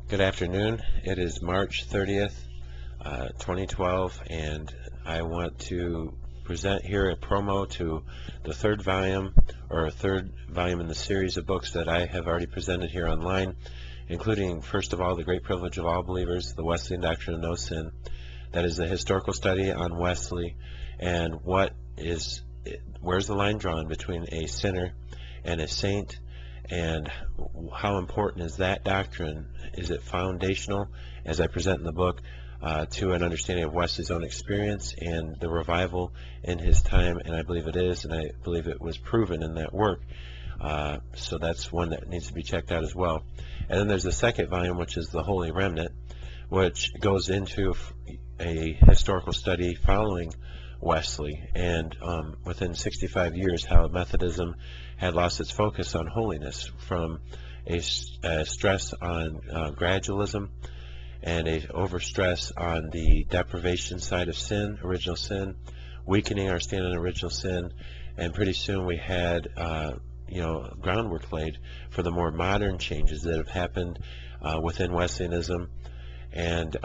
Good afternoon. It is March 30th, 2012, and I want to present here a promo to the third volume in the series of books that I have already presented here online, including, first of all, The Great Privilege of All Believers, the Wesleyan Doctrine of No Sin. That is a historical study on Wesley and where's the line drawn between a sinner and a saint, and how important is that doctrine? Is it foundational, as I present in the book, to an understanding of Wesley's own experience and the revival in his time? And I believe it is, and I believe it was proven in that work. So that's one that needs to be checked out as well. And then there's the second volume, which is The Holy Remnant, which goes into a historical study following Wesley, and within 65 years, how Methodism had lost its focus on holiness from a stress on gradualism and a overstress on the deprivation side of sin, original sin, weakening our stand on original sin, and pretty soon we had groundwork laid for the more modern changes that have happened within Wesleyanism, and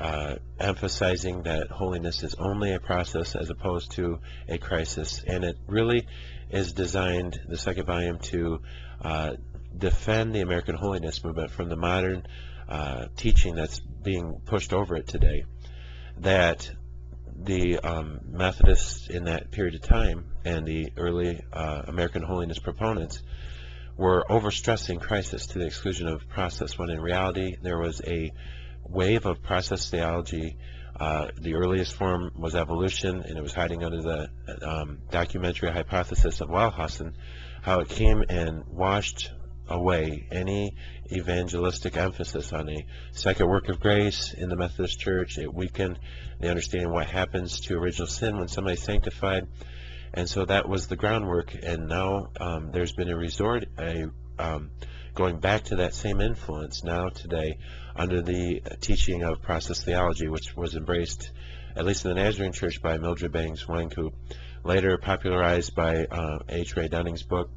emphasizing that holiness is only a process as opposed to a crisis. And it really is designed, the second volume, to defend the American holiness movement from the modern teaching that's being pushed over it today, that the Methodists in that period of time and the early American holiness proponents were overstressing crisis to the exclusion of process, when in reality there was a wave of process theology. The earliest form was evolution, and it was hiding under the documentary hypothesis of Wellhausen, how it came and washed away any evangelistic emphasis on a second work of grace in the Methodist Church. It weakened the understanding of what happens to original sin when somebody's sanctified. And so that was the groundwork, and now there's been a resort, going back to that same influence now today under the teaching of process theology, which was embraced, at least in the Nazarene Church, by Mildred Bangs Wanku, later popularized by H. Ray Dunning's book.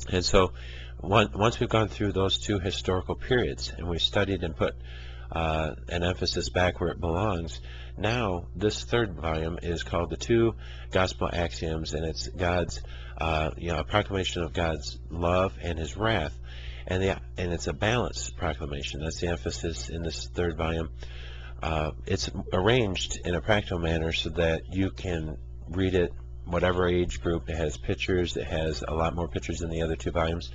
And so once we've gone through those two historical periods and we've studied and put an emphasis back where it belongs, now this third volume is called The Two Gospel Axioms, and it's God's a proclamation of God's love and his wrath. And it's a balanced proclamation. That's the emphasis in this third volume. It's arranged in a practical manner so that you can read it whatever age group. It has pictures. It has a lot more pictures than the other two volumes.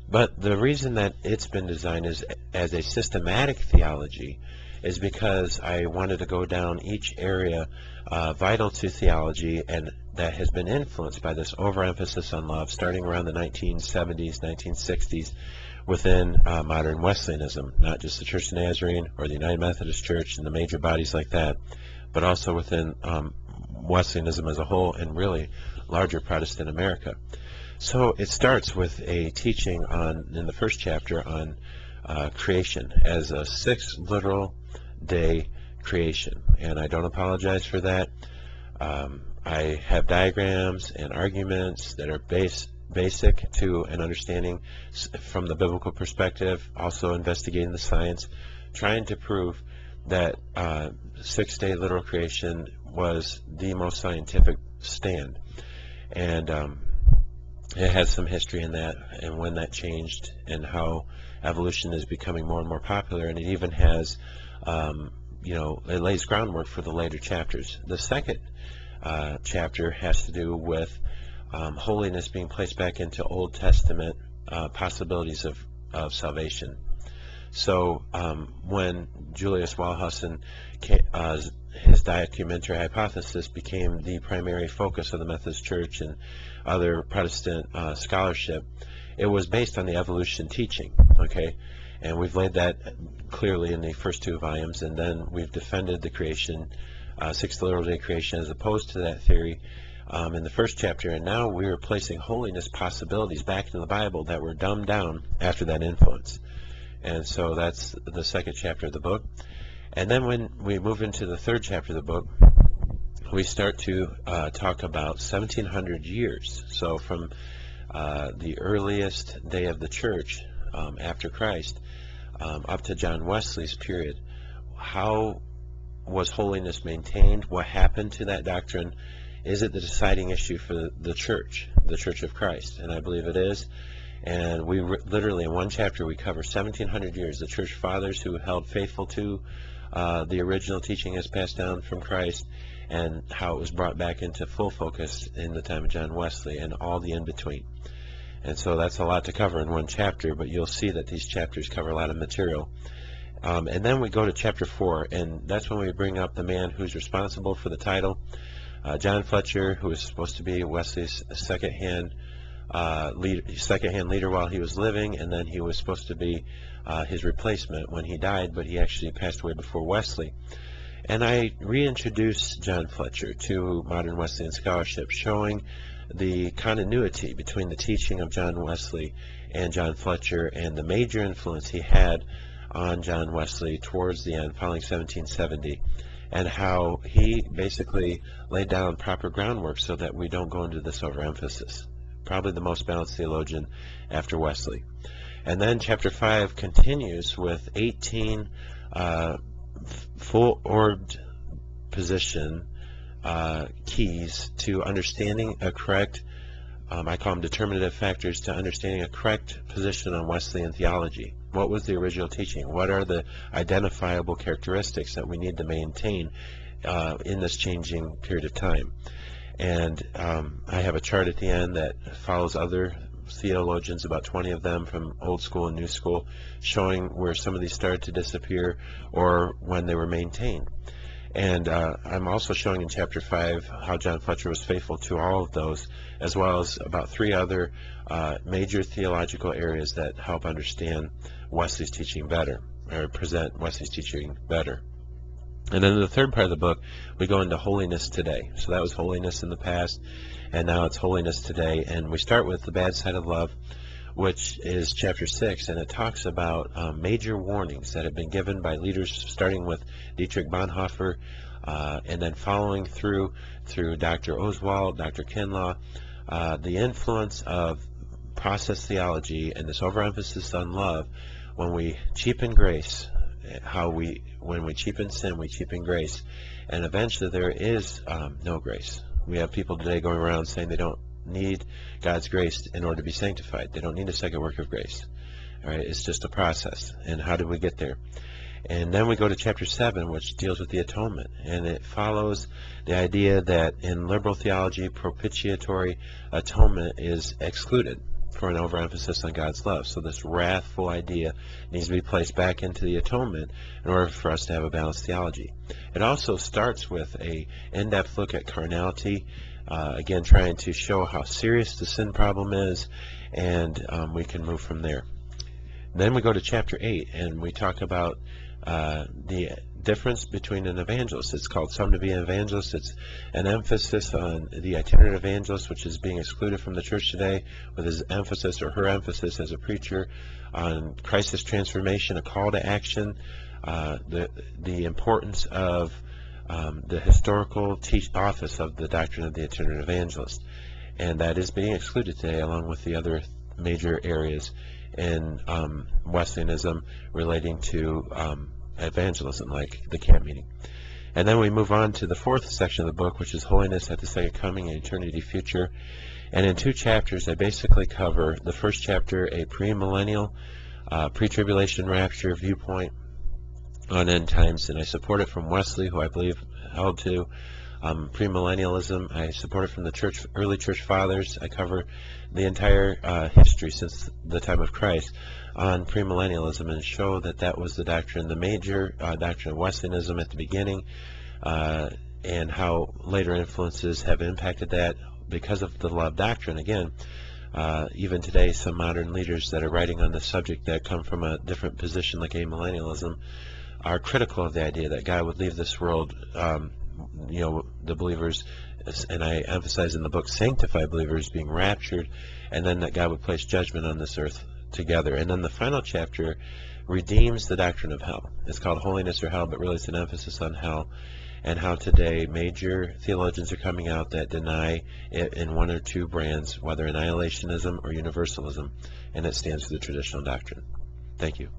But the reason that it's been designed as a systematic theology is because I wanted to go down each area vital to theology and that has been influenced by this overemphasis on love starting around the 1970s, 1960s within modern Wesleyanism, not just the Church of Nazarene or the United Methodist Church and the major bodies like that, but also within Wesleyanism as a whole and really larger Protestant America. So it starts with a teaching in the first chapter on creation as a 6 literal day creation, and I don't apologize for that. I have diagrams and arguments that are basic to an understanding from the biblical perspective, also investigating the science, trying to prove that 6-day literal creation was the most scientific stand. And it has some history in that and when that changed and how evolution is becoming more and more popular, and it even has it lays groundwork for the later chapters. The second chapter has to do with holiness being placed back into Old Testament possibilities of salvation. So when Julius Wellhausen, his documentary hypothesis became the primary focus of the Methodist Church and other Protestant scholarship, it was based on the evolution teaching, okay? And we've laid that clearly in the first 2 volumes, and then we've defended the creation, 6 literal day creation, as opposed to that theory in the first chapter, and now we're placing holiness possibilities back into the Bible that were dumbed down after that influence. And so that's the second chapter of the book. And then when we move into the third chapter of the book, we start to talk about 1700 years. So from the earliest day of the church after Christ up to John Wesley's period. How was holiness maintained? What happened to that doctrine? Is it the deciding issue for the Church of Christ? And I believe it is. And we literally, in one chapter, we cover 1,700 years, the Church Fathers who held faithful to the original teaching as passed down from Christ, and how it was brought back into full focus in the time of John Wesley and all the in-between. And so that's a lot to cover in one chapter, but you'll see that these chapters cover a lot of material. And then we go to chapter 4, and that's when we bring up the man who's responsible for the title, John Fletcher, who was supposed to be Wesley's second-hand leader while he was living, and then he was supposed to be his replacement when he died, but he actually passed away before Wesley. And I reintroduced John Fletcher to modern Wesleyan scholarship, showing the continuity between the teaching of John Wesley and John Fletcher, and the major influence he had on John Wesley towards the end, following 1770, and how he basically laid down proper groundwork so that we don't go into this overemphasis. Probably the most balanced theologian after Wesley. And then chapter 5 continues with 18 full-orbed position keys to understanding a correct, I call them determinative factors, to understanding a correct position on Wesleyan theology. What was the original teaching? What are the identifiable characteristics that we need to maintain in this changing period of time? And I have a chart at the end that follows other theologians, about 20 of them from old school and new school, showing where some of these started to disappear or when they were maintained. And I'm also showing in chapter 5 how John Fletcher was faithful to all of those, as well as about 3 other major theological areas that help understand Wesley's teaching better, or present Wesley's teaching better. And then in the third part of the book, we go into holiness today. So that was holiness in the past, and now it's holiness today. And we start with the bad side of love, which is chapter 6, and it talks about major warnings that have been given by leaders, starting with Dietrich Bonhoeffer, and then following through Dr. Oswald, Dr. Kinlaw, the influence of process theology and this overemphasis on love. When we cheapen grace, when we cheapen sin, we cheapen grace, and eventually there is no grace. We have people today going around saying they don't need God's grace in order to be sanctified. They don't need a second work of grace. All right, it's just a process. And how did we get there? And then we go to chapter 7, which deals with the atonement, and it follows the idea that in liberal theology, propitiatory atonement is excluded for an overemphasis on God's love. So this wrathful idea needs to be placed back into the atonement in order for us to have a balanced theology. It also starts with a in-depth look at carnality, again trying to show how serious the sin problem is, and we can move from there. Then we go to chapter 8, and we talk about the difference between an evangelist. It's called Some to Be an Evangelist. It's an emphasis on the itinerant evangelist, which is being excluded from the church today, with his emphasis or her emphasis as a preacher on crisis transformation, a call to action, the importance of the historical office of the doctrine of the itinerant evangelist. And that is being excluded today, along with the other major areas in Wesleyanism relating to evangelism, like the camp meeting. And then we move on to the 4th section of the book, which is Holiness at the Second Coming and Eternity Future. And in 2 chapters, I basically cover the first chapter, a premillennial, pre-tribulation rapture viewpoint on end times, and I support it from Wesley, who I believe held to premillennialism. I support it from the early church fathers. I cover the entire history since the time of Christ on premillennialism, and show that that was the doctrine, the major doctrine of Wesleyanism at the beginning, and how later influences have impacted that because of the love doctrine. Again, even today, some modern leaders that are writing on this subject that come from a different position, like amillennialism, are critical of the idea that God would leave this world, the believers, and I emphasize in the book, sanctified believers being raptured, and then that God would place judgment on this earth together. And then the final chapter redeems the doctrine of hell. It's called Holiness or Hell, but really it's an emphasis on hell, and how today major theologians are coming out that deny it in one or two brands, whether annihilationism or universalism, and it stands for the traditional doctrine. Thank you.